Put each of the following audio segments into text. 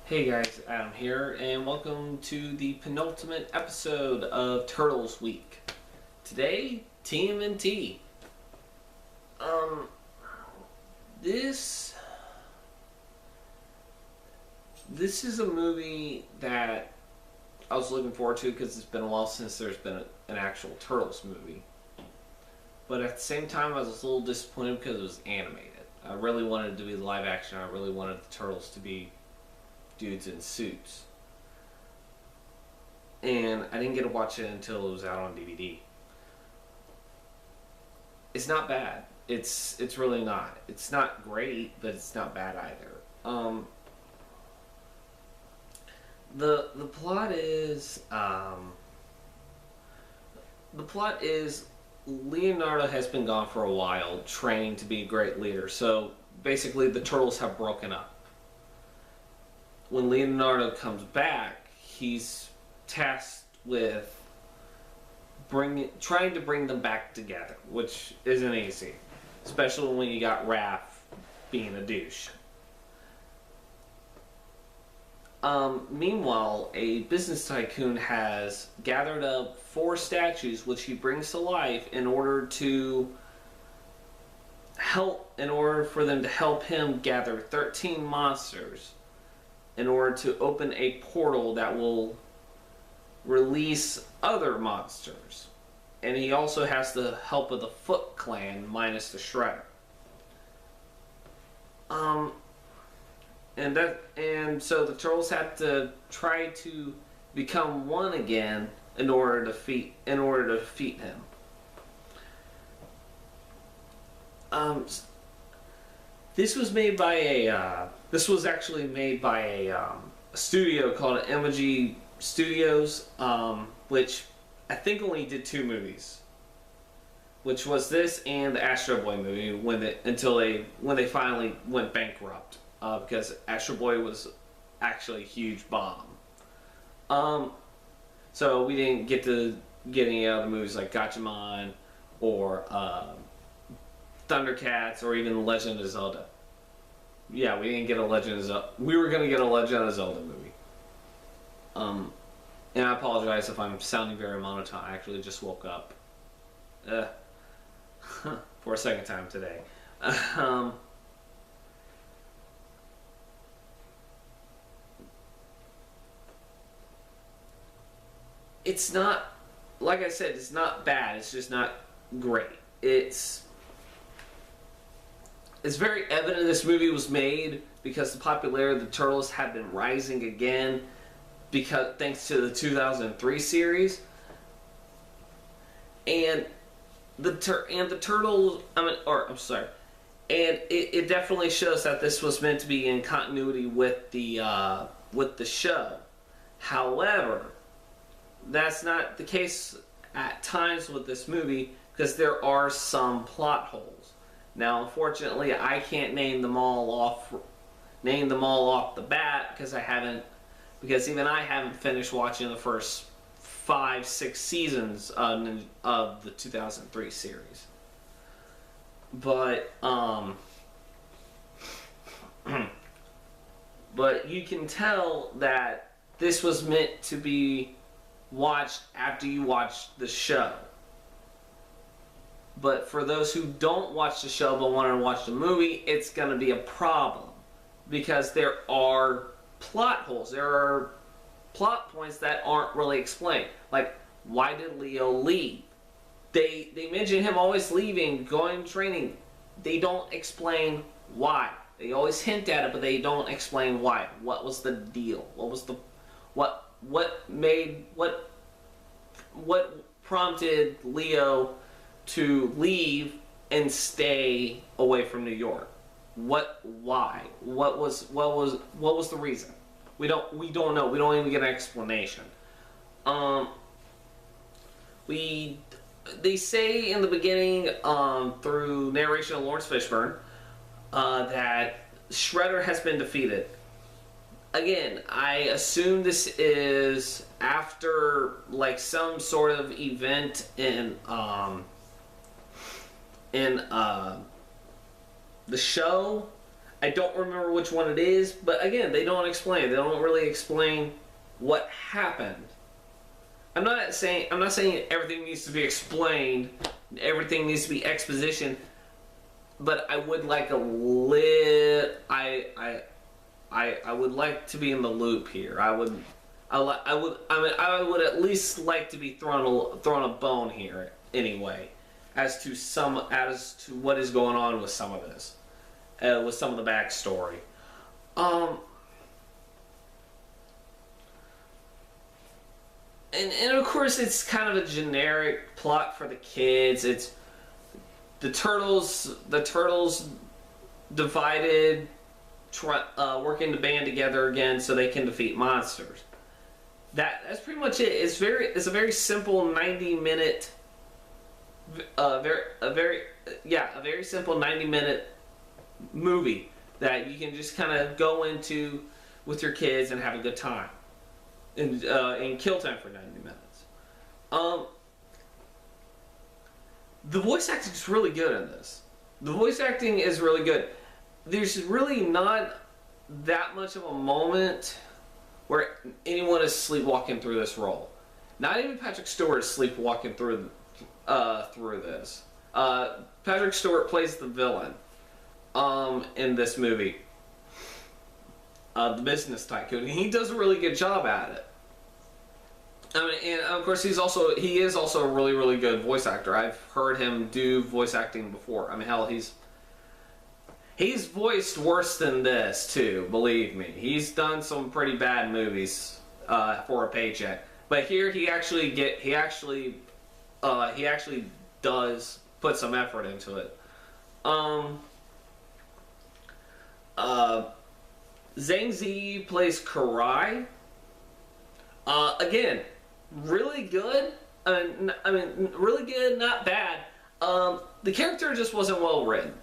Hey guys, Adam here, and welcome to the penultimate episode of Turtles Week. Today, TMNT. This is a movie that I was looking forward to because it's been a while since there's been an actual Turtles movie. But at the same time, I was a little disappointed because it was animated. I really wanted it to be live action. I really wanted the Turtles to be dudes in suits. And I didn't get to watch it until it was out on DVD. It's not bad. It's really not. It's not great, but it's not bad either. The plot is Leonardo has been gone for a while, training to be a great leader. So basically, the Turtles have broken up. When Leonardo comes back, he's tasked with trying to bring them back together, which isn't easy, especially when you got Raph being a douche. Meanwhile, a business tycoon has gathered up 4 statues, which he brings to life in order for them to help him gather 13 monsters in order to open a portal that will release other monsters. And he also has the help of the Foot Clan minus the Shredder. And so the Turtles have to try to become one again in order to defeat him. This was actually made by a studio called MG Studios, which I think only did 2 movies, which was this and the Astro Boy movie when they finally went bankrupt, because Astro Boy was actually a huge bomb. So we didn't get any other movies like Gatchaman or Thundercats or even Legend of Zelda. Yeah, we didn't get a Legend of Zelda. We were gonna get a Legend of Zelda movie. And I apologize if I'm sounding very monotone. I actually just woke up for a second time today. It's not, like I said, it's not bad. It's just not great. It's very evident this movie was made because the popularity of the Turtles had been rising again thanks to the 2003 series. And the Turtles, it definitely shows that this was meant to be in continuity with the show. However, that's not the case at times with this movie because there are some plot holes. Now, unfortunately, I can't name them all off the bat because even I haven't finished watching the first 5-6 seasons of the 2003 series. But but you can tell that this was meant to be watched after you watch the show. But for those who don't watch the show but want to watch the movie, it's going to be a problem because there are plot holes. There are plot points that aren't really explained. Like, why did Leo leave? They mention him always leaving, going training. They don't explain why. They always hint at it, but they don't explain why. What was the deal? What prompted Leo to leave and stay away from New York? Why? What was the reason? We don't know. We don't even get an explanation. They say in the beginning, through narration of Lawrence Fishburne, that Shredder has been defeated. Again, I assume this is after like some sort of event in the show. I don't remember which one it is, but again, they don't explain. They don't really explain what happened. I'm not saying everything needs to be explained, everything needs to be exposition, but I would like a I would like to be in the loop here. I would at least like to be thrown a bone here anyway, as to what is going on with some of this, with some of the backstory. And of course, it's kind of a generic plot for the kids. It's the turtles divided, working to band together again so they can defeat monsters. That's pretty much it. It's a very simple 90-minute, a very simple 90-minute movie that you can just kind of go into with your kids and have a good time. And kill time for 90 minutes. The voice acting is really good in this. The voice acting is really good. There's really not that much of a moment where anyone is sleepwalking through this role. Not even Patrick Stewart is sleepwalking through this. Patrick Stewart plays the villain in this movie. The business tycoon. He does a really good job at it. I mean, and of course, he is also a really, really good voice actor. I've heard him do voice acting before. I mean, hell, he's voiced worse than this too. Believe me, he's done some pretty bad movies for a paycheck. But here, he actually does put some effort into it. Zhang Zi plays Karai. Again, really good. I mean, really good, not bad. The character just wasn't well written.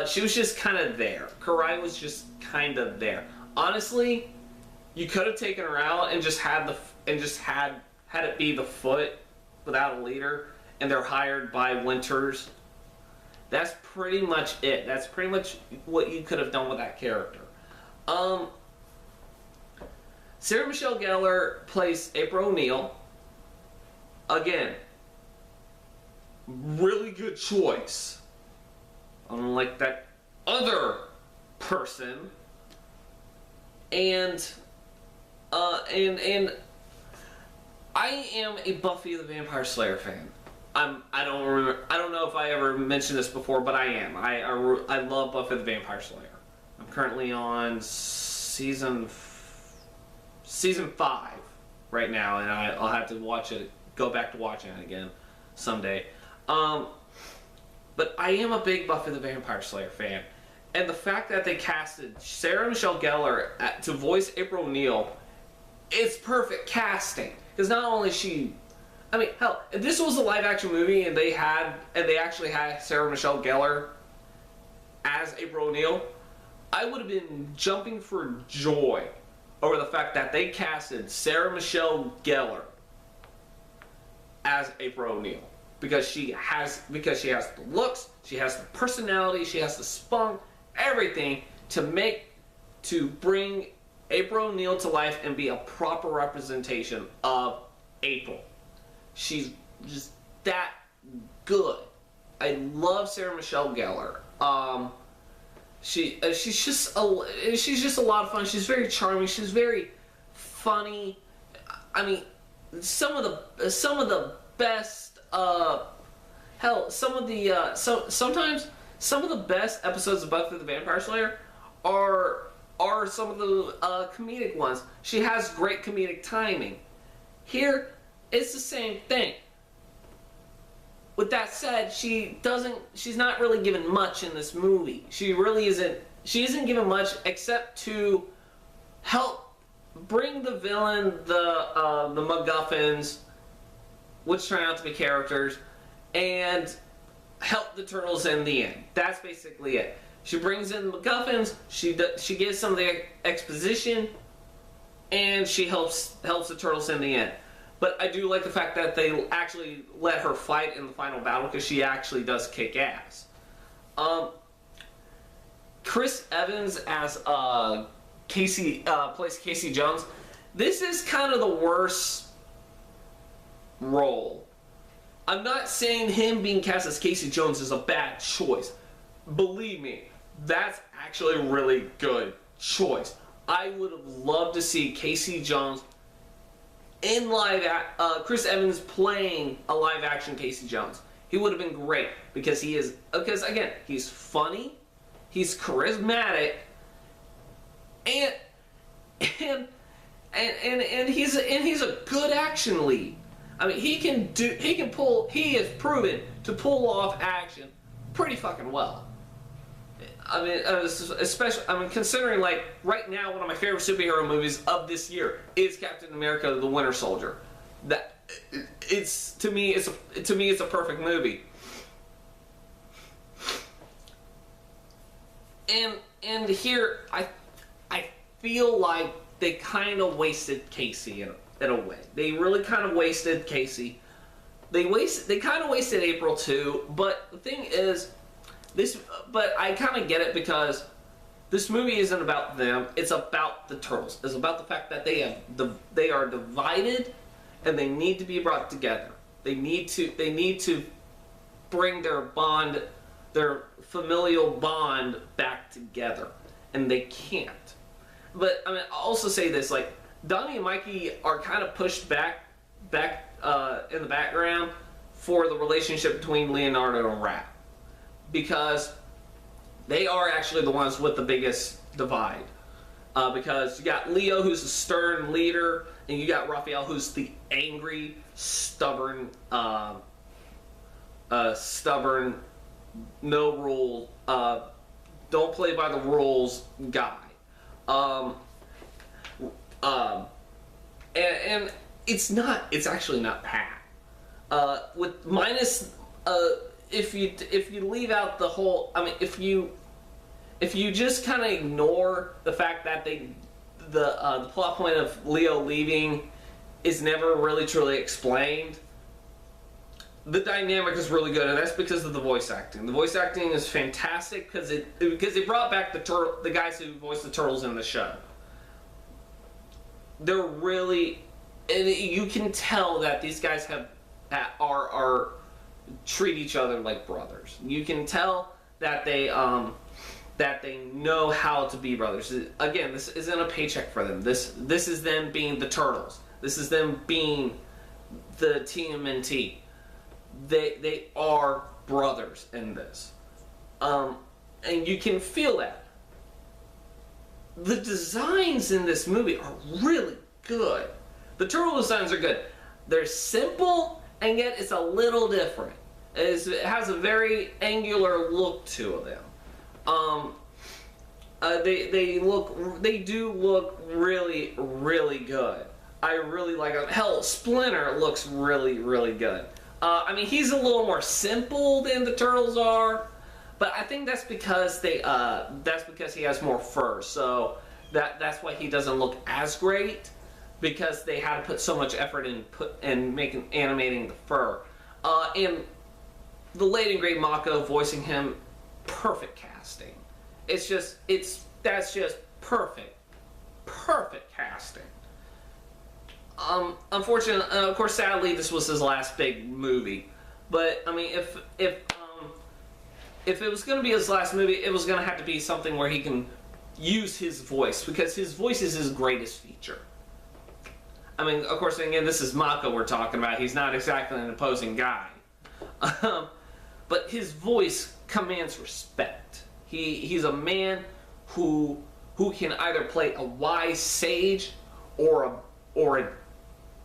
She was just kind of there. Karai was just kind of there. Honestly, you could have taken her out and had it be the Foot without a leader, and they're hired by Winters. That's pretty much it. That's pretty much what you could have done with that character. Sarah Michelle Gellar plays April O'Neil. Again, really good choice. Unlike that other person. And I am a Buffy the Vampire Slayer fan. I don't know if I ever mentioned this before, but I am. I love Buffy the Vampire Slayer. I'm currently on season 5 right now, and I'll have to go back to watching it again someday. But I am a big Buffy the Vampire Slayer fan, and the fact that they casted Sarah Michelle Gellar to voice April O'Neil, it's perfect casting. Because not only I mean, hell, if this was a live-action movie and they actually had Sarah Michelle Gellar as April O'Neil, I would have been jumping for joy over the fact that they casted Sarah Michelle Gellar as April O'Neil, because she has the looks, she has the personality, she has the spunk, everything to bring April O'Neil to life and be a proper representation of April. She's just that good. I love Sarah Michelle Gellar. She's just a lot of fun. She's very charming. She's very funny. I mean, some of the best. Sometimes some of the best episodes of Buffy the Vampire Slayer are some of the comedic ones. She has great comedic timing. Here, it's the same thing. With that said, she's not really given much in this movie. She really isn't. She isn't given much except to help bring the villain, the MacGuffins, which turn out to be characters, and help the turtles in the end. That's basically it. She brings in the MacGuffins. She gives some of the exposition, and she helps the turtles in the end. But I do like the fact that they actually let her fight in the final battle, because she actually does kick ass. Chris Evans as plays Casey Jones. This is kind of the worst role. I'm not saying him being cast as Casey Jones is a bad choice. Believe me, that's actually a really good choice. I would have loved to see Casey Jones in Chris Evans playing a live action Casey Jones. He would have been great because again, he's funny, he's charismatic, and he's a good action lead. I mean, he has proven to pull off action pretty fucking well. I mean, especially, considering, like, right now, one of my favorite superhero movies of this year is Captain America: The Winter Soldier. To me, it's a perfect movie. And here, I feel like they kind of wasted Casey in a way. They really kind of wasted Casey. They kind of wasted April too. But the thing is, but I kind of get it because this movie isn't about them. It's about the Turtles. It's about the fact that they are divided, and they need to be brought together. They need to bring their bond, their familial bond, back together, and they can't. But I mean, I'll also say this: like, Donnie and Mikey are kind of pushed back in the background for the relationship between Leonardo and Raph, because they are actually the ones with the biggest divide. Because you got Leo, who's a stern leader, and you got Raphael, who's the angry, stubborn, no rule, don't play by the rules guy. And it's actually not bad. With minus, if you leave out the whole, I mean, if you just kind of ignore the fact that the plot point of Leo leaving is never really truly explained, the dynamic is really good, and that's because of the voice acting. The voice acting is fantastic because they brought back the guys who voiced the Turtles in the show. They're really, and you can tell that these guys are treat each other like brothers. You can tell that they know how to be brothers. Again, this isn't a paycheck for them. This is them being the Turtles. This is them being the TMNT. They are brothers in this, and you can feel that. The designs in this movie are really good. The turtle designs are good. They're simple, and yet it's a little different. It has a very angular look to them. They do look really, really good. I really like them. Hell, Splinter looks really, really good. I mean, he's a little more simple than the Turtles are, but I think that's because he has more fur. So that's why he doesn't look as great, because they had to put so much effort in animating the fur. And the late and great Mako voicing him, perfect casting. That's just perfect casting. Unfortunately, of course, sadly, this was his last big movie. But I mean, if it was going to be his last movie, it was going to have to be something where he can use his voice, because his voice is his greatest feature. I mean, of course, again, this is Mako we're talking about. He's not exactly an opposing guy, but his voice commands respect. He's a man who can either play a wise sage or an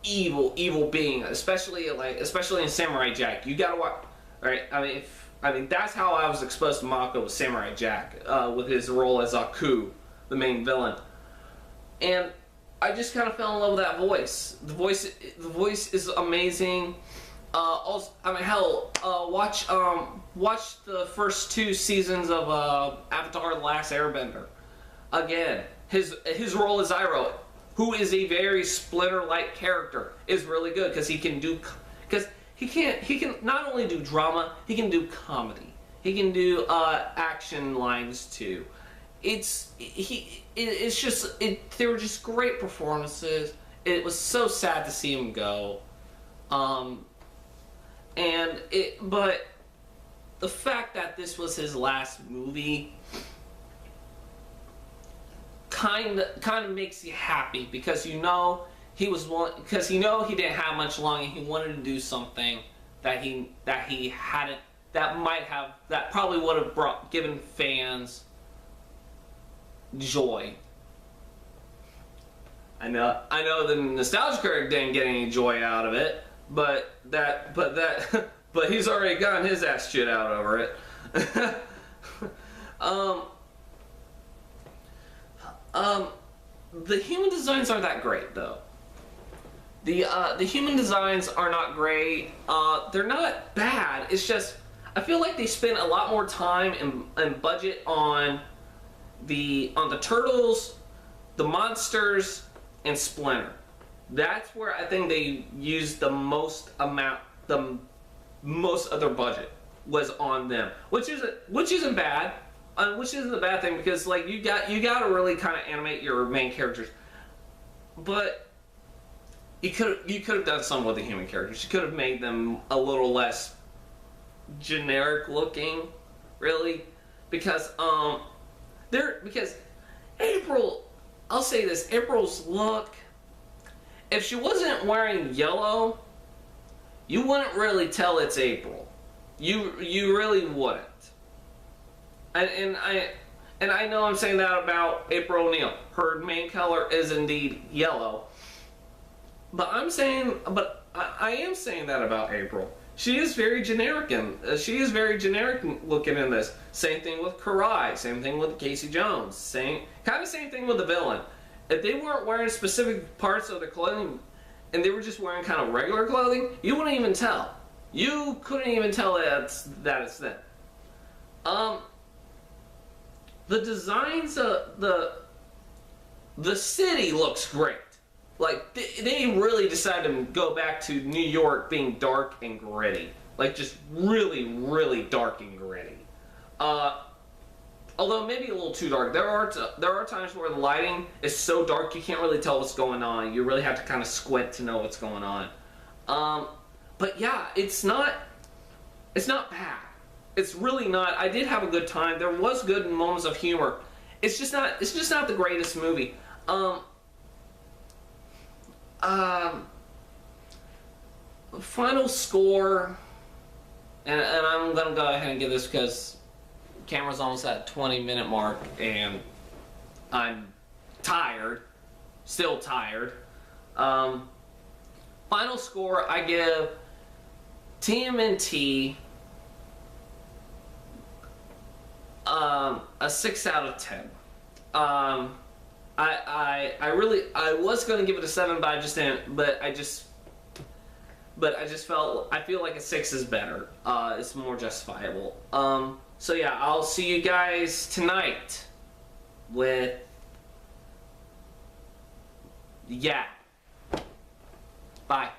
evil being, especially in Samurai Jack. You gotta watch, right? I mean that's how I was exposed to Mako, with Samurai Jack, with his role as Aku, the main villain, and I just kind of fell in love with that voice. The voice is amazing. Also, I mean, hell, watch the first 2 seasons of Avatar: The Last Airbender. Again, his role as Iroh, who is a very Splinter-like character, is really good because he can not only do drama, he can do comedy. He can do action lines too. it's just they were just great performances. It was so sad to see him go, but the fact that this was his last movie kind of makes you happy, because he didn't have much longer. He wanted to do something that he hadn't, that probably would have given fans joy. I know the nostalgia critic didn't get any joy out of it, but he's already gotten his ass shit out over it. The human designs aren't that great, though. The human designs are not great. They're not bad. It's just, I feel like they spent a lot more time and budget on the turtles, the monsters, and Splinter. That's where I think they used the most of their budget was on them, which isn't bad. Which isn't a bad thing, because like you got to really kind of animate your main characters, but you could have done some with the human characters. You could have made them a little less generic looking, really, because April. I'll say this: April's look. If she wasn't wearing yellow, you wouldn't really tell it's April. You really wouldn't. And I know I'm saying that about April O'Neil. Her main color is indeed yellow. But I am saying that about April. She is very generic, looking in this. Same thing with Karai. Same thing with Casey Jones. Same thing with the villain. If they weren't wearing specific parts of their clothing, and they were just wearing kind of regular clothing, you wouldn't even tell. You couldn't even tell that it's them. The designs of the city looks great. Like, they really decided to go back to New York being dark and gritty. Like, just really, really dark and gritty. Although maybe a little too dark. There are times where the lighting is so dark you can't really tell what's going on. You really have to kind of squint to know what's going on. But yeah, it's not bad. It's really not. I did have a good time. There was good moments of humor. It's just not the greatest movie. Final score, and I'm gonna go ahead and give this because camera's almost at 20-minute mark and I'm tired, still tired. Final score, I give TMNT a 6 out of 10. I was going to give it a 7, but I just didn't. But I feel like a 6 is better. It's more justifiable. So yeah, I'll see you guys tonight with Bye.